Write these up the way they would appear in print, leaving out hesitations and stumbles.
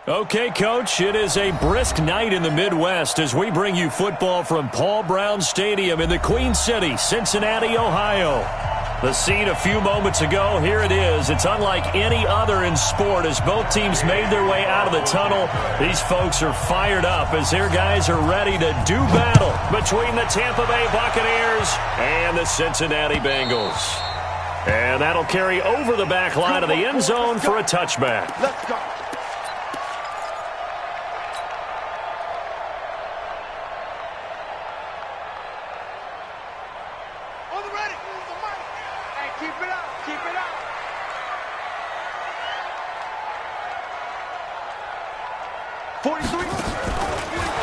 Okay, Coach, it is a brisk night in the Midwest as we bring you football from Paul Brown Stadium in the Queen City, Cincinnati, Ohio. The scene a few moments ago, here it is. It's unlike any other in sport as both teams made their way out of the tunnel. These folks are fired up as their guys are ready to do battle between the Tampa Bay Buccaneers and the Cincinnati Bengals. And that'll carry over the back line of the end zone for a touchback. Let's go.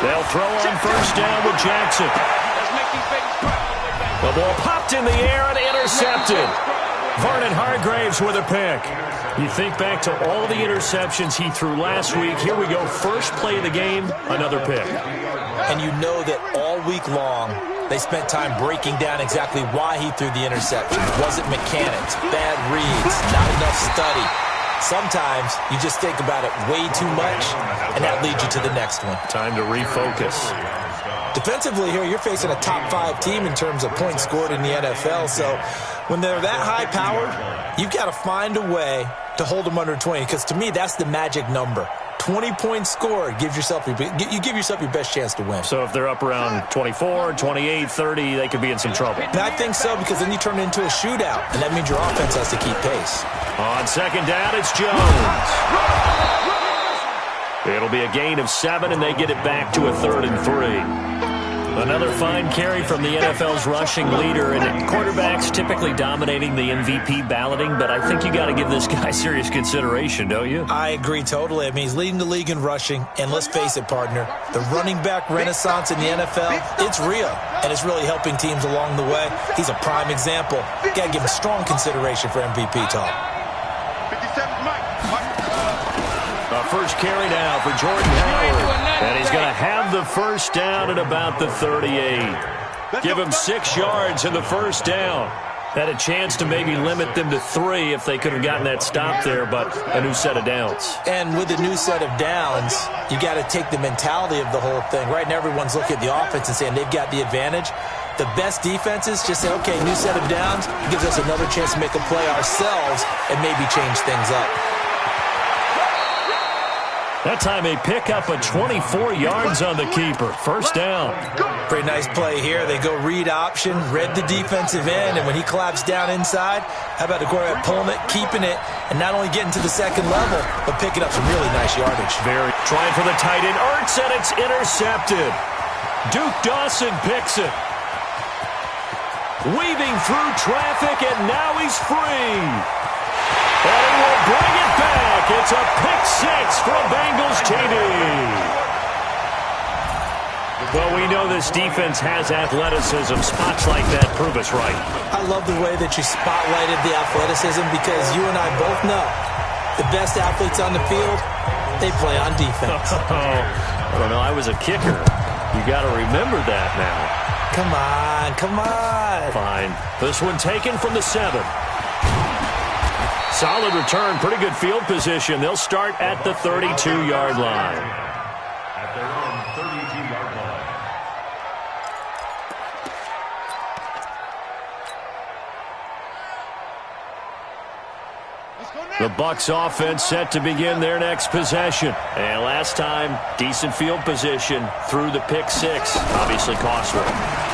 They'll throw on first down with Jackson. The ball popped in the air and intercepted. Vernon Hargraves with a pick. You think back to all the interceptions he threw last week. Here we go. First play of the game, another pick. And you know that all week long, they spent time breaking down exactly why he threw the interception. Was it mechanics, bad reads, not enough study? Sometimes you just think about it way too much, and that leads you to the next one. Time to refocus. Defensively here, you're facing a top-5 team in terms of points scored in the NFL, so when they're that high-powered, you've got to find a way to hold them under 20, because to me, that's the magic number. 20 points scored, you give yourself your best chance to win. So if they're up around 24, 28, 30, they could be in some trouble. And I think so, because then you turn it into a shootout, and that means your offense has to keep pace. On second down, it's Jones. It'll be a gain of 7, and they get it back to a 3rd and 3. Another fine carry from the NFL's rushing leader, and quarterbacks typically dominating the MVP balloting, but I think you got to give this guy serious consideration, don't you? I agree totally. I mean, he's leading the league in rushing, and let's face it, partner, the running back renaissance in the NFL, it's real, and it's really helping teams along the way. He's a prime example. Got to give him strong consideration for MVP talk. First carry now for Jordan Howard. And he's going to have the first down at about the 38. Give him 6 yards in the first down. Had a chance to maybe limit them to 3 if they could have gotten that stop there, but a new set of downs. And with a new set of downs, you got to take the mentality of the whole thing. Right now, everyone's looking at the offense and saying they've got the advantage. The best defenses just say, okay, new set of downs. It gives us another chance to make a play ourselves and maybe change things up. That time they pick up a 24 yards on the keeper. First down. Pretty nice play here. They go read option, read the defensive end, and when he collapsed down inside, how about the quarterback pulling it, keeping it, and not only getting to the second level, but picking up some really nice yardage. Trying for the tight end. Ertz, and it's intercepted. Duke Dawson picks it. Weaving through traffic, and now he's free. And he will bring it back. It's a pick-6 from Bengals TD. Well, we know this defense has athleticism. Spots like that prove us right. I love the way that you spotlighted the athleticism because you and I both know the best athletes on the field, they play on defense. I don't know. I was a kicker. You got to remember that now. Come on, come on. Fine. This one taken from the 7. Solid return, pretty good field position. They'll start at the 32-yard line. At their own 32-yard line. The Bucs offense set to begin their next possession. And last time, decent field position through the pick-6. Obviously costly.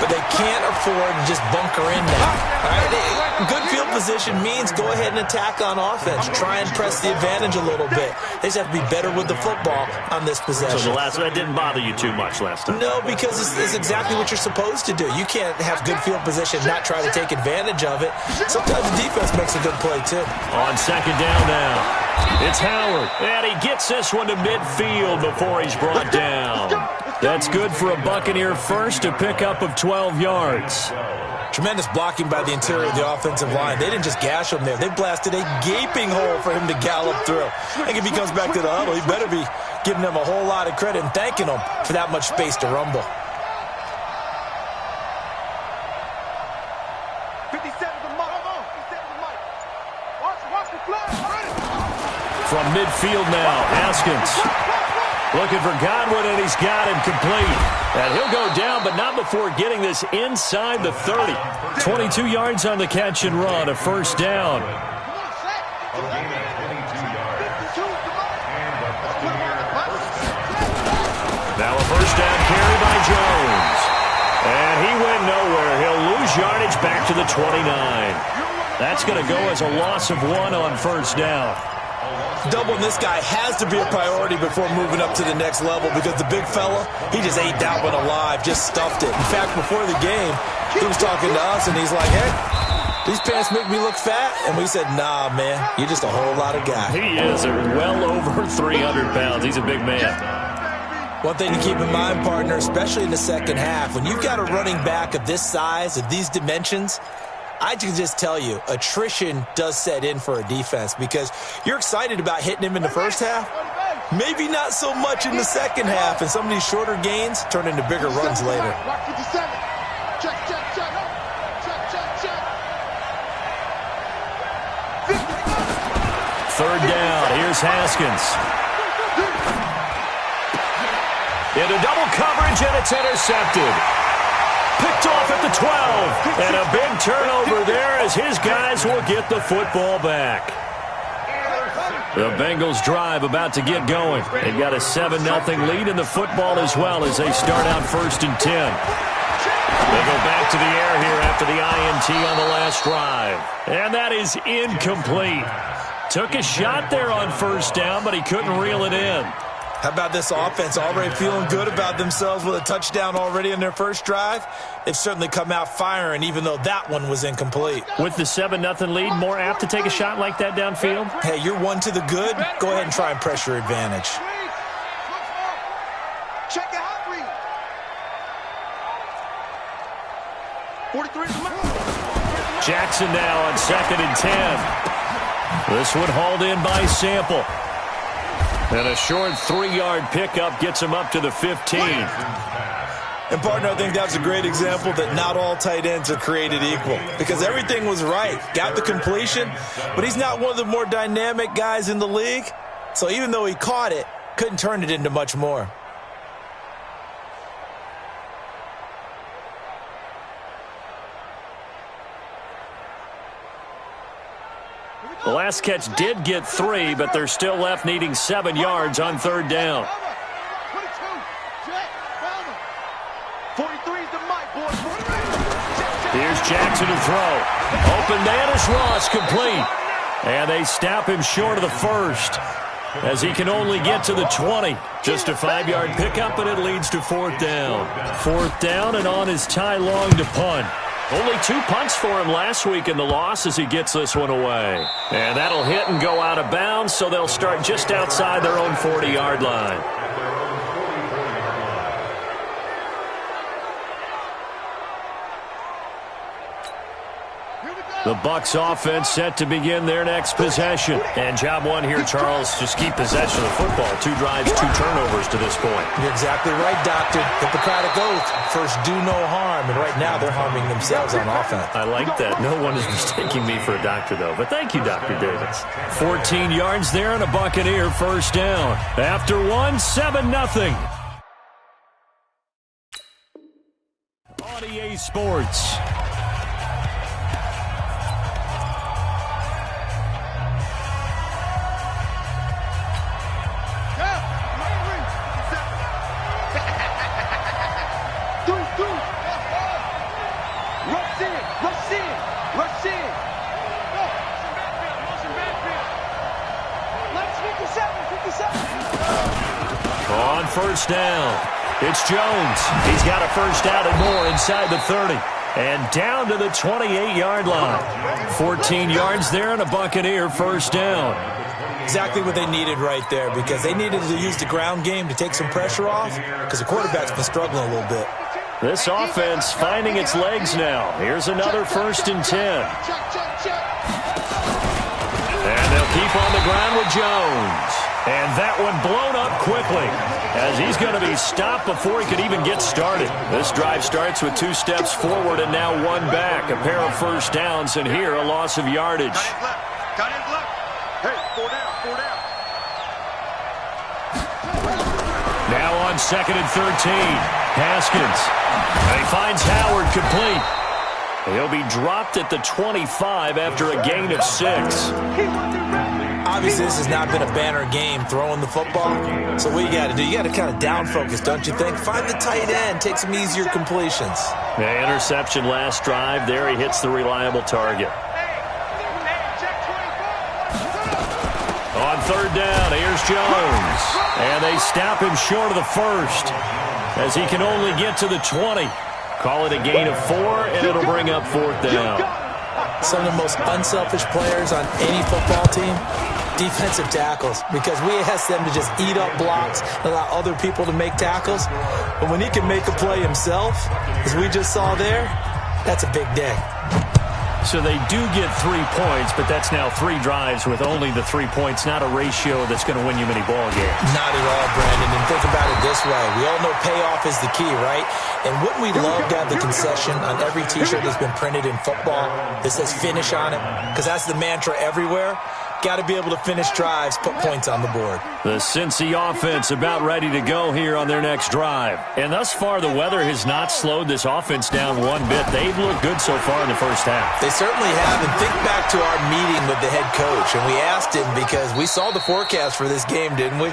But they can't afford to just bunker in now. All right? Good field position means go ahead and attack on offense. Try and press the advantage a little bit. They just have to be better with the football on this possession. So the last one didn't bother you too much last time? No, because it's exactly what you're supposed to do. You can't have good field position and not try to take advantage of it. Sometimes the defense makes a good play, too. On second down now, it's Howard. And he gets this one to midfield before he's brought down. That's good for a Buccaneer first, a pickup of 12 yards. Tremendous blocking by the interior of the offensive line. They didn't just gash him there. They blasted a gaping hole for him to gallop through. I think if he comes back to the huddle, he better be giving them a whole lot of credit and thanking them for that much space to rumble. 57 the mic. From midfield now, Haskins. Looking for Godwin, and he's got him complete. And he'll go down, but not before getting this inside the 30. 22 yards on the catch and run, a first down. Now a first down carry by Jones. And he went nowhere. He'll lose yardage back to the 29. That's going to go as a loss of 1 on first down. Doubling this guy has to be a priority before moving up to the next level because the big fella, he just ate that one alive, just stuffed it. In fact, before the game, he was talking to us, and he's like, hey, these pants make me look fat. And we said, nah, man, you're just a whole lot of guy. He is well over 300 pounds. He's a big man. One thing to keep in mind, partner, especially in the second half, when you've got a running back of this size, of these dimensions, I can just tell you, attrition does set in for a defense because you're excited about hitting him in the first half. Maybe not so much in the second half, and some of these shorter gains turn into bigger runs later. Third down. Here's Haskins. Into double coverage, and it's intercepted. Picked off at the 12. And a big turnover there as his guys will get the football back. The Bengals drive about to get going. They've got a 7-0 lead in the football as well as they start out 1st and 10. They'll go back to the air here after the INT on the last drive. And that is incomplete. Took a shot there on first down, but he couldn't reel it in. How about this offense already feeling good about themselves with a touchdown already in their first drive? They've certainly come out firing, even though that one was incomplete. With the 7-0 lead, more apt to take a shot like that downfield? Hey, you're one to the good. Go ahead and try and press your advantage. Check it out, read. 43. Jackson now on 2nd and 10. This one hauled in by Sample. And a short 3-yard pickup gets him up to the 15. And, partner, I think that's a great example that not all tight ends are created equal because everything was right. Got the completion, but he's not one of the more dynamic guys in the league. So even though he caught it, couldn't turn it into much more. The last catch did get 3, but they're still left needing 7 yards on 3rd down. 43 is the mic, boys. Here's Jackson to throw. Open man is Ross, complete. And they stop him short of the first as he can only get to the 20. Just a 5-yard pickup, and it leads to 4th down. 4th down, and on is Ty Long to punt. Only 2 punts for him last week in the loss as he gets this one away. And that'll hit and go out of bounds, so they'll start just outside their own 40-yard line. The Bucs offense set to begin their next possession. And job one here, Charles, just keep possession of the football. 2 drives, 2 turnovers to this point. You're exactly right, Doctor. Hippocratic oath. First, do no harm. And right now, they're harming themselves on offense. I like that. No one is mistaking me for a doctor, though. But thank you, Dr. Davis. 14 yards there and a Buccaneer first down. After 1, 7-0. On EA Sports. On first down, it's Jones. He's got a first down and more inside the 30. And down to the 28-yard line. 14 yards there and a Buccaneer first down. Exactly what they needed right there because they needed to use the ground game to take some pressure off because the quarterback's been struggling a little bit. This offense finding its legs now. Here's another 1st and 10. And they'll keep on the ground with Jones. And that one blown up quickly as he's going to be stopped before he could even get started. This drive starts with 2 steps forward and now 1 back. A pair of first downs and here a loss of yardage. Got his left. Hey, 4 down, 4 down. Now on 2nd and 13. Haskins. And he finds Howard complete. He'll be dropped at the 25 after a gain of 6. Obviously, this has not been a banner game throwing the football. So what you got to do, you got to kind of down focus, don't you think? Find the tight end, take some easier completions. The interception last drive. There he hits the reliable target. On 3rd down, here's Jones. And they stop him short of the first as he can only get to the 20. Call it a gain of 4, and it'll bring up 4th down. Some of the most unselfish players on any football team, defensive tackles, because we ask them to just eat up blocks and allow other people to make tackles. But when he can make a play himself, as we just saw there, that's a big day. So they do get 3 points, but that's now 3 drives with only the 3 points, not a ratio that's going to win you many ball games. Not at all, Brandon. And think about it this way. We all know payoff is the key, right? And wouldn't we love to have the concession on every T-shirt that's been printed in football that says finish on it? Because that's the mantra everywhere. Got to be able to finish drives, put points on the board. The Cincy offense about ready to go here on their next drive. And thus far, the weather has not slowed this offense down one bit. They've looked good so far in the first half. They certainly have. And think back to our meeting with the head coach. And we asked him, because we saw the forecast for this game, didn't we?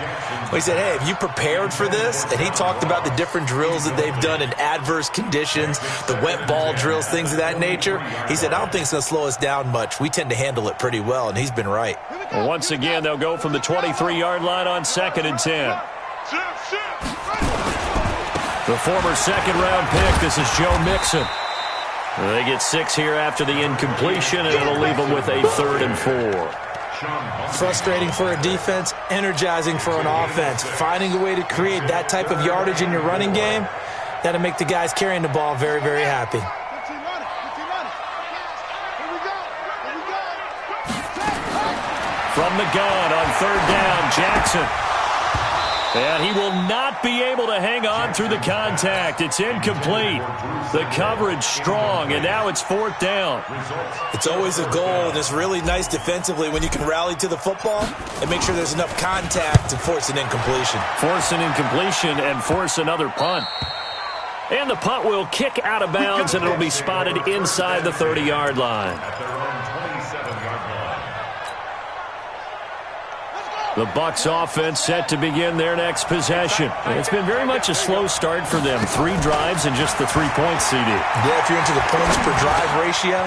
We said, hey, have you prepared for this? And he talked about the different drills that they've done in adverse conditions, the wet ball drills, things of that nature. He said, I don't think it's going to slow us down much. We tend to handle it pretty well, and he's been right. Well, once again, they'll go from the 23-yard line on 2nd and 10. The former second-round pick, this is Joe Mixon. They get 6 here after the incompletion, and it'll leave them with a 3rd and 4. Frustrating for a defense, energizing for an offense. Finding a way to create that type of yardage in your running game, that'll make the guys carrying the ball very, very happy. From the gun on 3rd down, Jackson. And he will not be able to hang on through the contact. It's incomplete. The coverage strong, and now it's 4th down. It's always a goal, and it's really nice defensively when you can rally to the football and make sure there's enough contact to force an incompletion. Force an incompletion and force another punt. And the punt will kick out of bounds, and it'll be spotted inside the 30-yard line. The Bucs offense set to begin their next possession. It's been very much a slow start for them. 3 drives and just the 3 points, CD. Yeah, if you're into the points per drive ratio,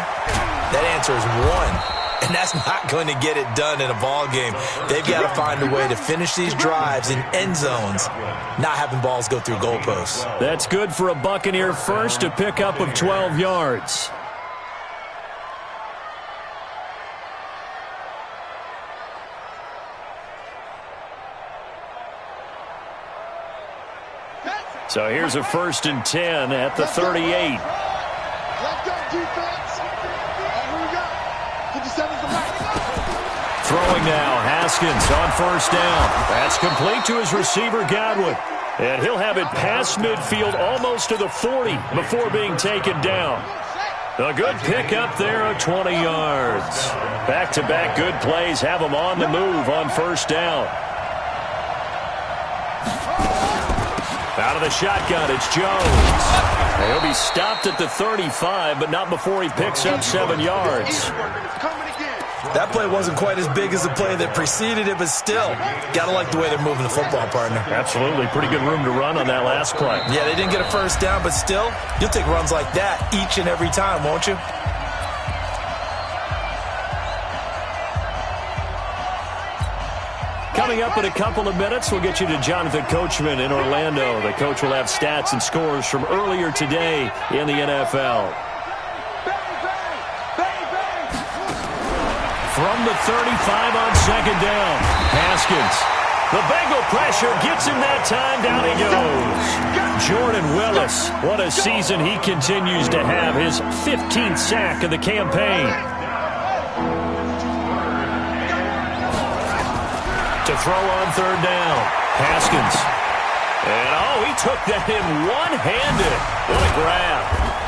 that answer is 1. And that's not going to get it done in a ball game. They've got to find a way to finish these drives in end zones, not having balls go through goalposts. That's good for a Buccaneer first, a pickup of 12 yards. So here's a 1st and 10 at the 38. Let's go, defense. Here we go. 57's the back. Throwing now, Haskins on 1st down. That's complete to his receiver, Godwin. And he'll have it past midfield almost to the 40 before being taken down. A good pickup there of 20 yards. Back-to-back good plays have him on the move on 1st down. Out of the shotgun, it's Jones. He'll be stopped at the 35, but not before he picks up 7 yards. That play wasn't quite as big as the play that preceded it, but still, got to like the way they're moving the football, partner. Absolutely. Pretty good room to run on that last play. Yeah, they didn't get a 1st down, but still, you'll take runs like that each and every time, won't you? Coming up in a couple of minutes, we'll get you to Jonathan Coachman in Orlando. The coach will have stats and scores from earlier today in the NFL. From the 35 on 2nd down, Haskins. The Bengal pressure gets him that time. Down he goes. Jordan Willis, what a season he continues to have. His 15th sack of the campaign. To throw on 3rd down, Haskins. And, he took that in one-handed. What a grab.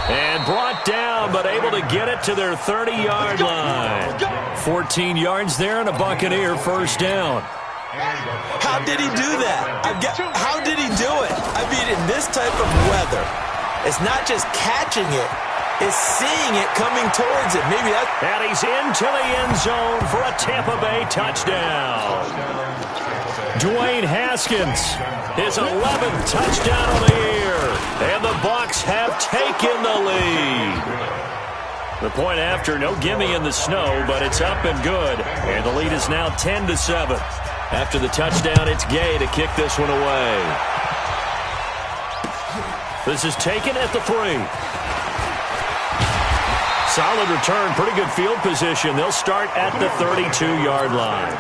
And brought down, but able to get it to their 30-yard line. 14 yards there and a Buccaneer 1st down. How did he do that? How did he do it? I mean, in this type of weather, it's not just catching it, it's seeing it coming towards it. Maybe that. And he's into the end zone for a Tampa Bay touchdown. Dwayne Haskins, his 11th touchdown of the year. And the Bucs have taken the lead. The point after, no gimme in the snow, but it's up and good. And the lead is now 10-7. After the touchdown, it's Gay to kick this one away. This is taken at the 3. Solid return, pretty good field position. They'll start at the 32-yard line.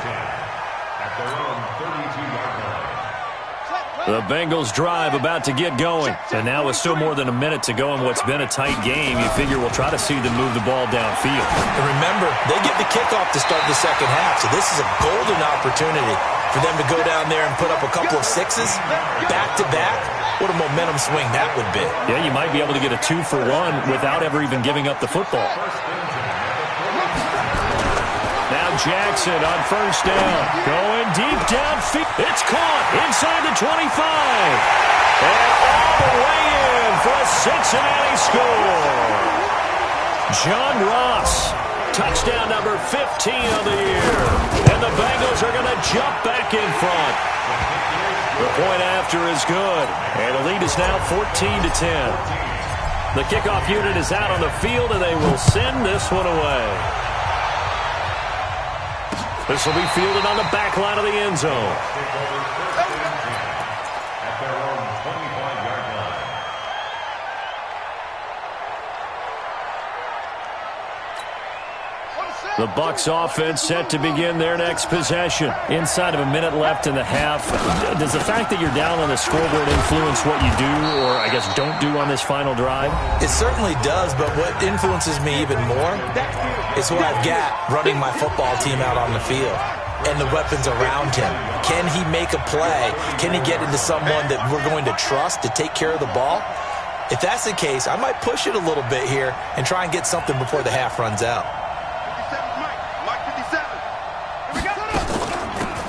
The Bengals drive about to get going. And now with still more than a minute to go in what's been a tight game, you figure we'll try to see them move the ball downfield. And remember, they get the kickoff to start the second half, so this is a golden opportunity for them to go down there and put up a couple of sixes back-to-back. What a momentum swing that would be. Yeah, you might be able to get a 2-for-1 without ever even giving up the football. Now Jackson on first down. Going deep downfield. It's caught inside the 25. And all the way in for a Cincinnati score. John Ross, touchdown number 15 of the year. And the Bengals are going to jump back in front. The point after is good. And the lead is now 14-10. The kickoff unit is out on the field, and they will send this one away. This will be fielded on the back line of the end zone. At their own 25-yard line. The Bucs offense set to begin their next possession. Inside of a minute left in the half. Does the fact that you're down on the scoreboard influence what you do, or I guess don't do on this final drive? It certainly does, but what influences me even more is who I've got running my football team out on the field and the weapons around him. Can he make a play? Can he get into someone that we're going to trust to take care of the ball? If that's the case, I might push it a little bit here and try and get something before the half runs out.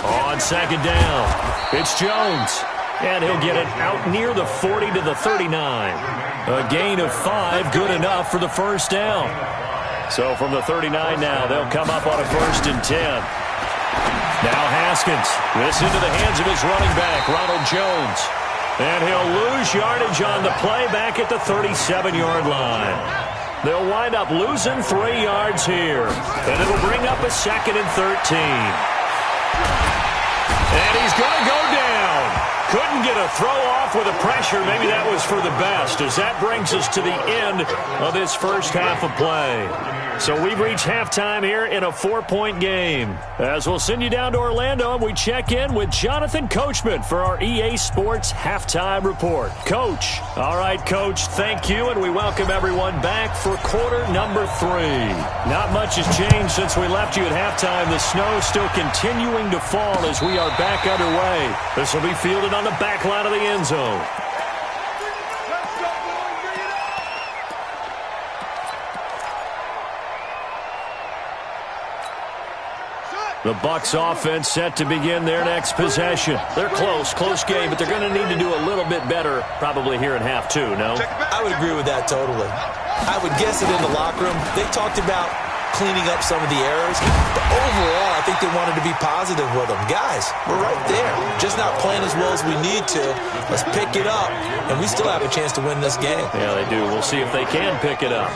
On second down, it's Jones. And he'll get it out near the 40 to the 39. A gain of 5, good enough for the first down. So from the 39 now, they'll come up on a 1st and 10. Now Haskins. This into the hands of his running back, Ronald Jones. And he'll lose yardage on the play back at the 37-yard line. They'll wind up losing 3 yards here. And it'll bring up a 2nd and 13. And he's going to go down. Couldn't get a throw off with the pressure. Maybe that was for the best, as that brings us to the end of this first half of play. So we've reached halftime here in a 4-point game. As we'll send you down to Orlando, and we check in with Jonathan Coachman for our EA Sports Halftime Report. Coach. All right, Coach, thank you, and we welcome everyone back for quarter number 3. Not much has changed since we left you at halftime. The snow still continuing to fall as we are back underway. This will be fielded on the back line of the end zone. The Bucs offense set to begin their next possession. They're close game, but they're going to need to do a little bit better probably here in half 2, no? I would agree with that totally. I would guess it in the locker room. They talked about cleaning up some of the errors, but overall, I think they wanted to be positive with them. Guys, we're right there. Just not playing as well as we need to. Let's pick it up, and we still have a chance to win this game. Yeah, they do. We'll see if they can pick it up.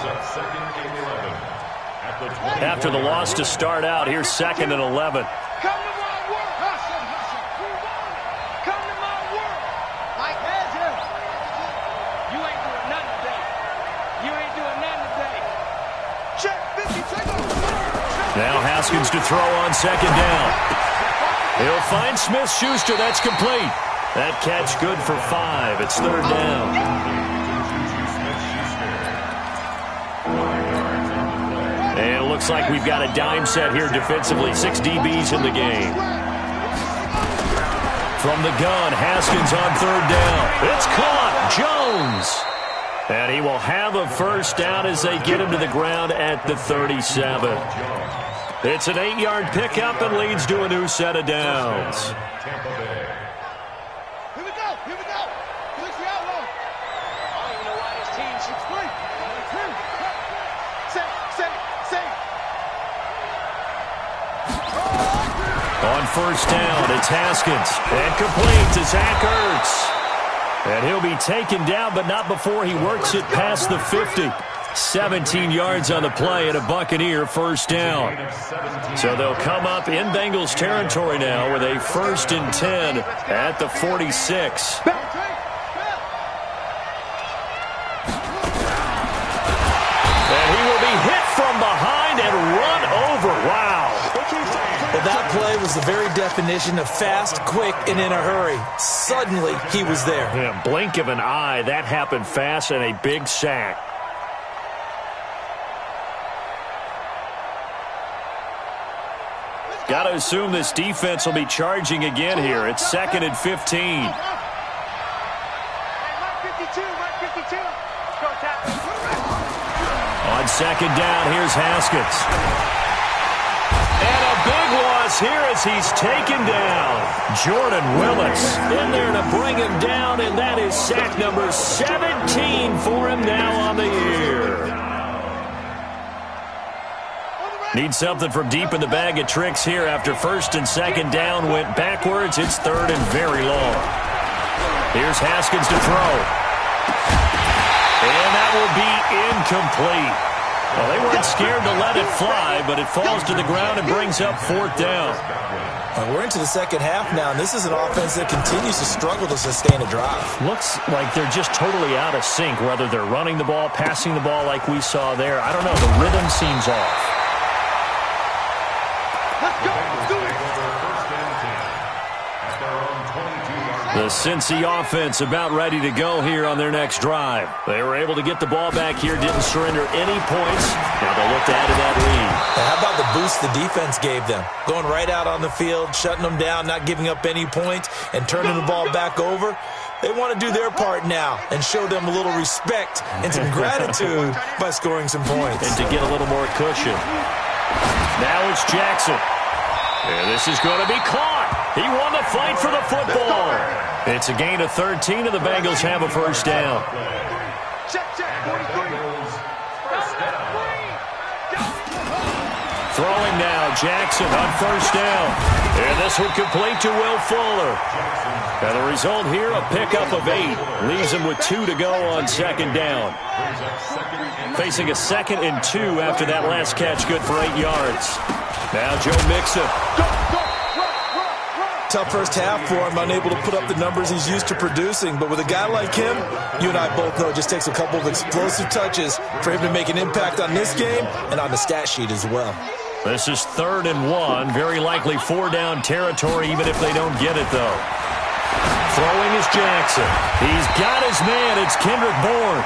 After the loss to start out, here's 2nd and 11. Come to my work. Hustle. Come to my work. Like Hazard. You ain't doing nothing today. You ain't doing nothing today. Check 50, take off. Now Haskins to throw on 2nd down. He'll find Smith-Schuster. That's complete. That catch good for 5. It's 3rd down. And it looks like we've got a dime set here defensively. 6 DBs in the game. From the gun, Haskins on 3rd down. It's caught. Jones. And he will have a first down as they get him to the ground at the 37. It's an 8-yard pickup and leads to a new set of downs. Tampa Bay. Here we go. Here we go. Here's the outlaw. I don't even know why this team should play. Say. On first down, it's Haskins. And complete to Zach Ertz. And he'll be taken down, but not before he works it past the 50. 17 yards on the play and a Buccaneer first down. So they'll come up in Bengals territory now with a 1st and 10 at the 46. And he will be hit from behind and run over. Wow. Well, that play was the very definition of fast, quick, and in a hurry. Suddenly, he was there. Yeah, blink of an eye, that happened fast and a big sack. Got to assume this defense will be charging again here. It's 2nd and 15. On 2nd down, here's Haskins. And a big loss here as he's taken down. Jordan Willis in there to bring him down, and that is sack number 17 for him now on the year. Need something from deep in the bag of tricks here after 1st and 2nd down went backwards. It's 3rd and very long. Here's Haskins to throw. And that will be incomplete. Well, they weren't scared to let it fly, but it falls to the ground and brings up 4th down. We're into the second half now, and this is an offense that continues to struggle to sustain a drive. Looks like they're just totally out of sync, whether they're running the ball, passing the ball like we saw there. I don't know. The rhythm seems off. The Cincy offense about ready to go here on their next drive. They were able to get the ball back here, didn't surrender any points. Now they'll look to add to that lead. How about the boost the defense gave them? Going right out on the field, shutting them down, not giving up any points, and turning the ball back over. They want to do their part now and show them a little respect and some gratitude by scoring some points. And to get a little more cushion. Now it's Jackson. And this is going to be caught. He won the fight for the football. It's a gain of 13, and the Bengals have a first down. Throwing now, Jackson on first down. And this would complete to Will Fuller. And the result here, a pickup of 8. Leaves him with 2 to go on 2nd down. Facing a 2nd and 2 after that last catch, good for 8 yards. Now Joe Mixon. Tough first half for him, unable to put up the numbers he's used to producing. But with a guy like him, you and I both know it just takes a couple of explosive touches for him to make an impact on this game and on the stat sheet as well. This is 3rd and 1. Very likely 4-down territory, even if they don't get it, though. Throwing is Jackson. He's got his man. It's Kendrick Bourne.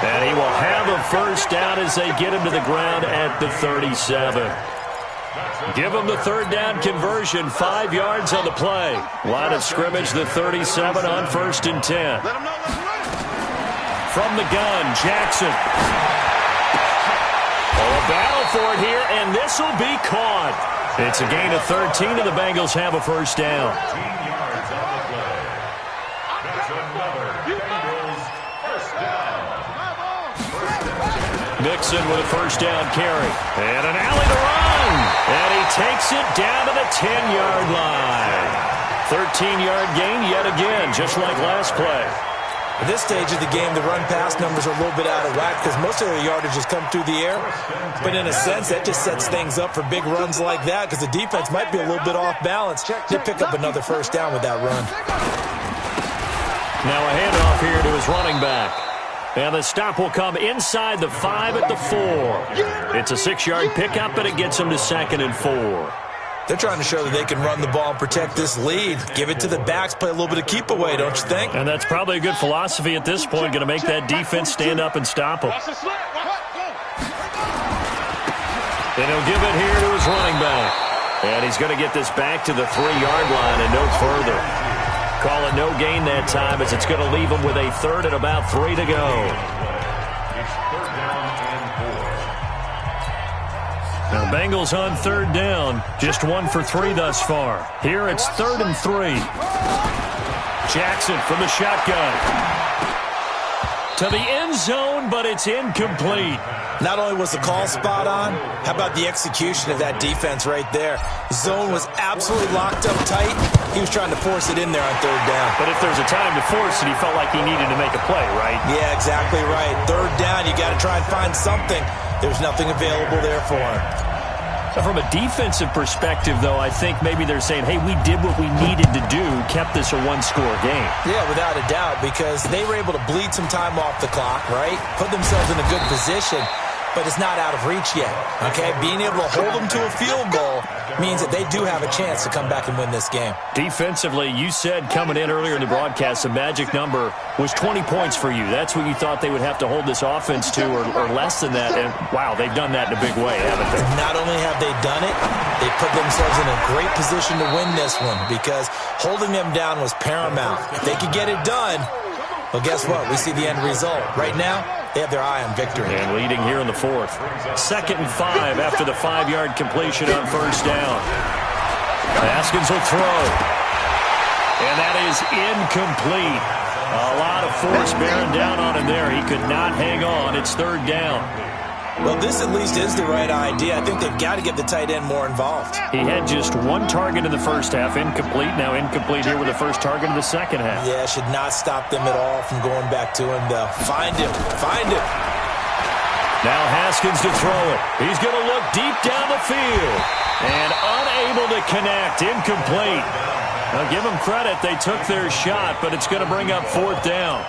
And he will have a first down as they get him to the ground at the 37. Give him the 3rd down conversion, 5 yards on the play. Line of scrimmage, the 37 on 1st and 10. From the gun, Jackson. Oh, a battle for it here, and this will be caught. It's a gain of 13, and the Bengals have a first down. 15 yards on the play. That's another Bengals first down. Mixon with a first down carry. And an alley to run. And he takes it down to the 10-yard line. 13-yard gain yet again, just like last play. At this stage of the game, the run-pass numbers are a little bit out of whack because most of their yardage has come through the air. But in a sense, that just sets things up for big runs like that because the defense might be a little bit off balance. They pick up another first down with that run. Now a handoff here to his running back. And the stop will come inside the 5 at the 4. It's a 6-yard pickup, but it gets him to 2nd and 4. They're trying to show that they can run the ball and protect this lead. Give it to the backs, play a little bit of keep away, don't you think? And that's probably a good philosophy at this point, going to make that defense stand up and stop them. And he'll give it here to his running back. And he's going to get this back to the 3-yard line and no further. Call it no gain that time as it's going to leave him with a 3rd and about 3 to go. It's 3rd down and 4. The Bengals on third down. Just 1 for 3 thus far. Here it's 3rd and 3. Jackson from the shotgun. To the end zone, but it's incomplete. Not only was the call spot on, how about the execution of that defense right there? Zone was absolutely locked up tight. He was trying to force it in there on third down. But if there's a time to force it, he felt like he needed to make a play, right? Yeah, exactly right. Third down, you got to try and find something. There's nothing available there for him. From a defensive perspective, though, I think maybe they're saying, hey, we did what we needed to do, kept this a one-score game. Yeah, without a doubt, because they were able to bleed some time off the clock, right? Put themselves in a good position, but it's not out of reach yet, okay? Being able to hold them to a field goal means that they do have a chance to come back and win this game. Defensively, you said coming in earlier in the broadcast, the magic number was 20 points for you. That's what you thought they would have to hold this offense to, or less than that. And, wow, they've done that in a big way, haven't they? Not only have they done it, they put themselves in a great position to win this one because holding them down was paramount. If they could get it done, well, guess what? We see the end result. Right now, they have their eye on victory. And leading here in the 4th. 2nd and 5 after the 5-yard completion on first down. Haskins will throw. And that is incomplete. A lot of force bearing down on him there. He could not hang on. It's 3rd down. Well, this at least is the right idea. I think they've got to get the tight end more involved. He had just 1 target in the first half, incomplete. Now incomplete here with the first target in the second half. Yeah, should not stop them at all from going back to him, though. Find him. Find him. Now Haskins to throw it. He's going to look deep down the field. And unable to connect. Incomplete. Now give them credit. They took their shot, but it's going to bring up 4th down.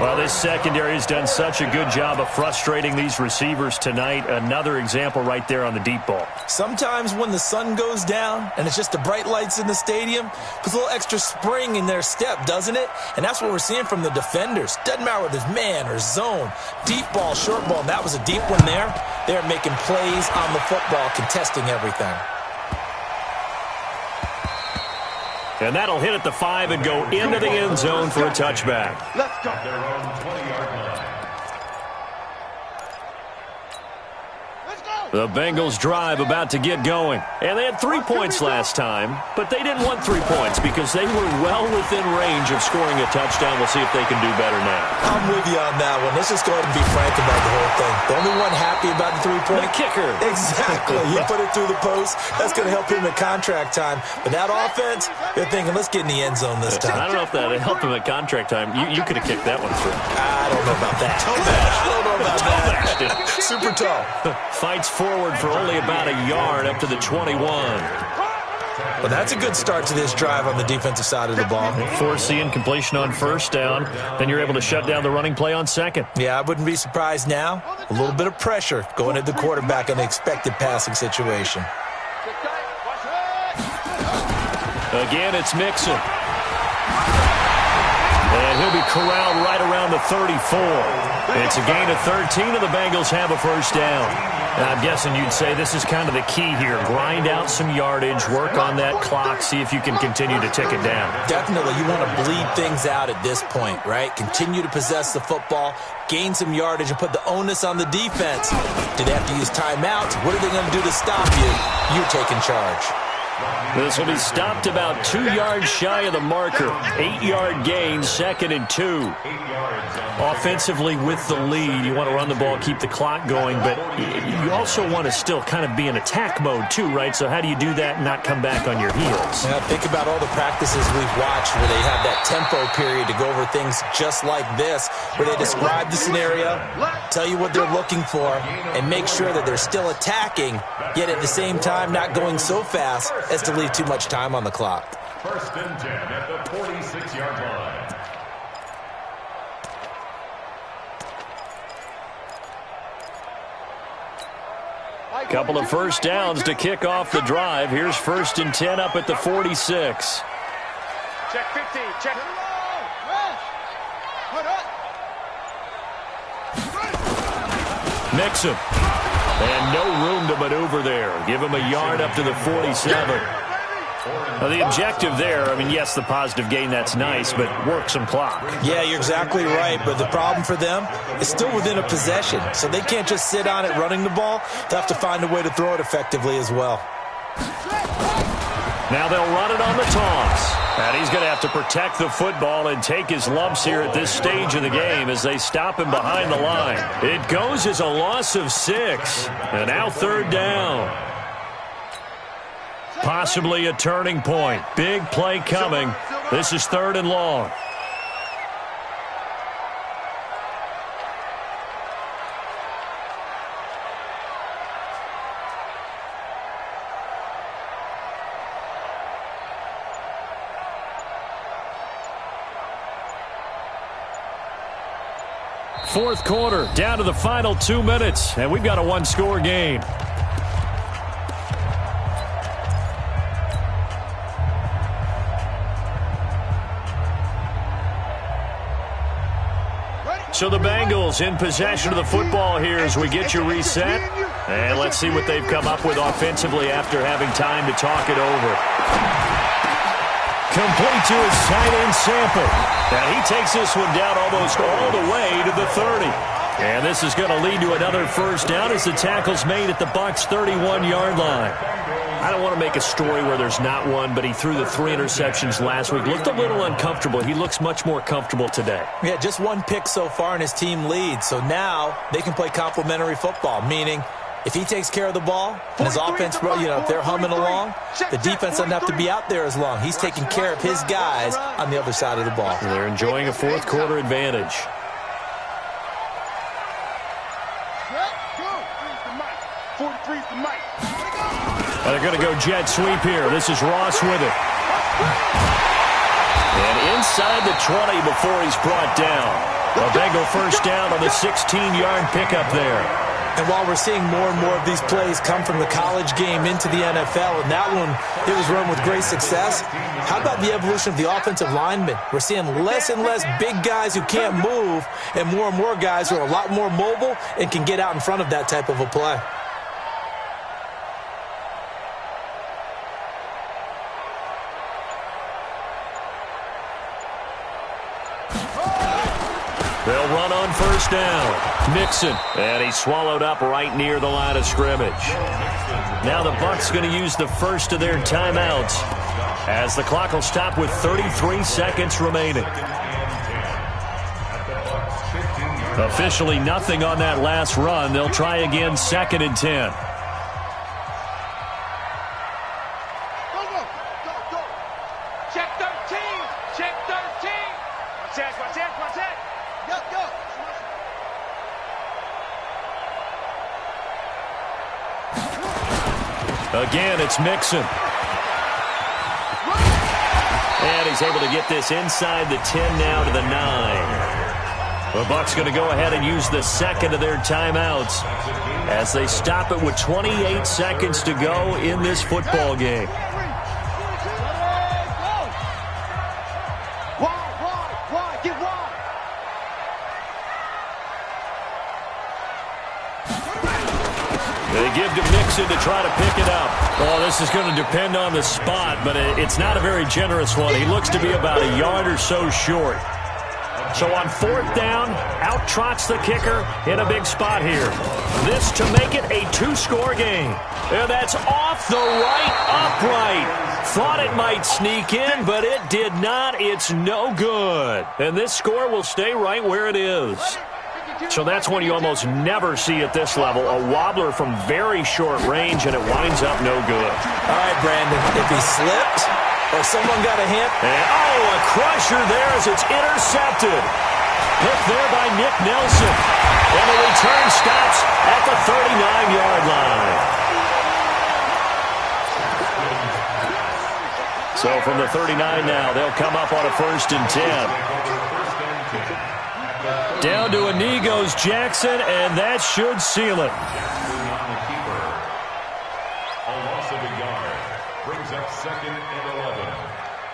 Well, this secondary has done such a good job of frustrating these receivers tonight. Another example right there on the deep ball. Sometimes when the sun goes down and it's just the bright lights in the stadium, puts a little extra spring in their step, doesn't it? And that's what we're seeing from the defenders. Doesn't matter whether it's man or zone, deep ball, short ball. And that was a deep one there. They're making plays on the football, contesting everything. And that'll hit at the 5 and go into the end zone for a touchback. Let's go. Their own 20-yard line. The Bengals drive about to get going. And they had 3 points last time, but they didn't want 3 points because they were well within range of scoring a touchdown. We'll see if they can do better now. I'm with you on that one. Let's just go ahead and be frank about the whole thing. The only one happy about the 3-point? The kicker. Exactly. He put it through the post. That's going to help him at contract time. But that offense, they're thinking, let's get in the end zone this time. I don't know if that helped him at contract time. You could have kicked that one through. I don't know about that. I don't know about that. Super tall. Fights forward for only about a yard up to the 21. Well, that's a good start to this drive on the defensive side of the ball. Force the incompletion on first down. Then you're able to shut down the running play on second. Yeah, I wouldn't be surprised now. A little bit of pressure going at the quarterback in the expected passing situation. Again, it's Mixon. And he'll be corralled right around the 34. It's a gain of 13, and the Bengals have a first down. Now, I'm guessing you'd say this is kind of the key here. Grind out some yardage, work on that clock, see if you can continue to tick it down. Definitely. You want to bleed things out at this point, right? Continue to possess the football, gain some yardage, and put the onus on the defense. Do they have to use timeouts? What are they going to do to stop you? You're taking charge. This will be stopped about 2 yards shy of the marker. 8-yard gain, 2nd and 2. Offensively with the lead, you want to run the ball, keep the clock going, but you also want to still kind of be in attack mode too, right? So how do you do that and not come back on your heels? Yeah, think about all the practices we've watched where they have that tempo period to go over things just like this, where they describe the scenario, tell you what they're looking for, and make sure that they're still attacking, yet at the same time not going so fast as to leave too much time on the clock. 1st and 10 at the 46-yard line. Couple of first downs to kick off the drive. Here's 1st and 10 up at the 46. Check 15. Check. Mixon. And no room to maneuver there. Give him a yard up to the 47. Well, the objective there, I mean, yes, the positive gain, that's nice, but work some clock. Yeah, you're exactly right, but the problem for them is still within a possession, so they can't just sit on it running the ball. They have to find a way to throw it effectively as well. Now they'll run it on the toss. And he's going to have to protect the football and take his lumps here at this stage of the game as they stop him behind the line. It goes as a loss of 6. And now 3rd down. Possibly a turning point. Big play coming. This is 3rd and long. Fourth quarter, down to the final 2 minutes, and we've got a one-score game. So the Bengals in possession of the football here as we get you reset. And let's see what they've come up with offensively after having time to talk it over. Complete to his tight end Sample. And he takes this one down almost all the way to the 30. And this is going to lead to another first down as the tackle's made at the Bucs' 31-yard line. I don't want to make a story where there's not one, but he threw the 3 interceptions last week. Looked a little uncomfortable. He looks much more comfortable today. Yeah, just 1 pick so far and his team leads. So now they can play complementary football, meaning if he takes care of the ball and his offense, they're humming along, the defense doesn't have to be out there as long. He's taking care of his guys on the other side of the ball. They're enjoying a fourth quarter advantage. And they're going to go jet sweep here. This is Ross with it. And inside the 20 before he's brought down. A Bengal first down on the 16-yard pickup there. And while we're seeing more and more of these plays come from the college game into the NFL, and that one, it was run with great success, how about the evolution of the offensive linemen? We're seeing less and less big guys who can't move and more guys who are a lot more mobile and can get out in front of that type of a play. They'll run on first down. Mixon. And he's swallowed up right near the line of scrimmage. Now the Bucs going to use the first of their timeouts as the clock will stop with 33 seconds remaining. Officially nothing on that last run. They'll try again 2nd and 10. Check 13. Check 13. Watch that. Go. Again, it's Mixon. And he's able to get this inside the 10 now to the 9. The Bucs going to go ahead and use the second of their timeouts as they stop it with 28 seconds to go in this football game. They give to Mixon to try to pick it up. Oh, this is going to depend on the spot, but it's not a very generous one. He looks to be about a yard or so short. So on 4th down, out trots the kicker in a big spot here. This to make it a 2-score game. And that's off the right upright. Thought it might sneak in, but it did not. It's no good. And this score will stay right where it is. So that's one you almost never see at this level. A wobbler from very short range, and it winds up no good. All right, Brandon, if he slipped or someone got a hint. And, a crusher there as it's intercepted. Picked there by Nick Nelson. And the return stops at the 39-yard line. So from the 39 now, they'll come up on a 1st and 10. Down to a knee goes Jackson, and that should seal it. A loss of a yard brings up 2nd and 11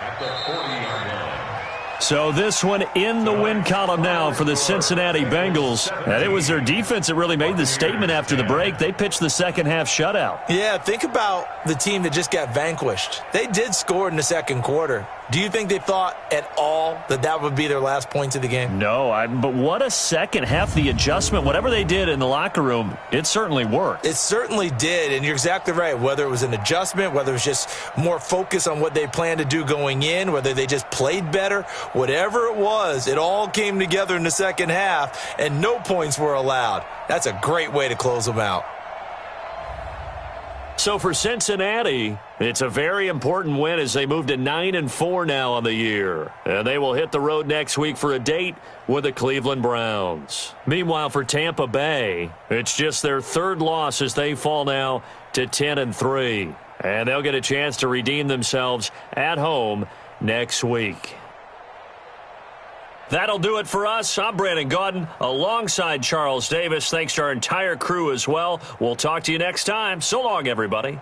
at the 40-yard line. So this one in the win column now for the Cincinnati Bengals. And it was their defense that really made the statement after the break. They pitched the second half shutout. Yeah, think about the team that just got vanquished. They did score in the second quarter. Do you think they thought at all that that would be their last points of the game? No, but what a second half. The adjustment, whatever they did in the locker room, it certainly worked. It certainly did, and you're exactly right. Whether it was an adjustment, whether it was just more focus on what they planned to do going in, whether they just played better, whatever it was, it all came together in the second half, and no points were allowed. That's a great way to close them out. So for Cincinnati, it's a very important win as they move to 9-4 now on the year. And they will hit the road next week for a date with the Cleveland Browns. Meanwhile, for Tampa Bay, it's just their third loss as they fall now to 10-3. And they'll get a chance to redeem themselves at home next week. That'll do it for us. I'm Brandon Gaudin alongside Charles Davis. Thanks to our entire crew as well. We'll talk to you next time. So long, everybody.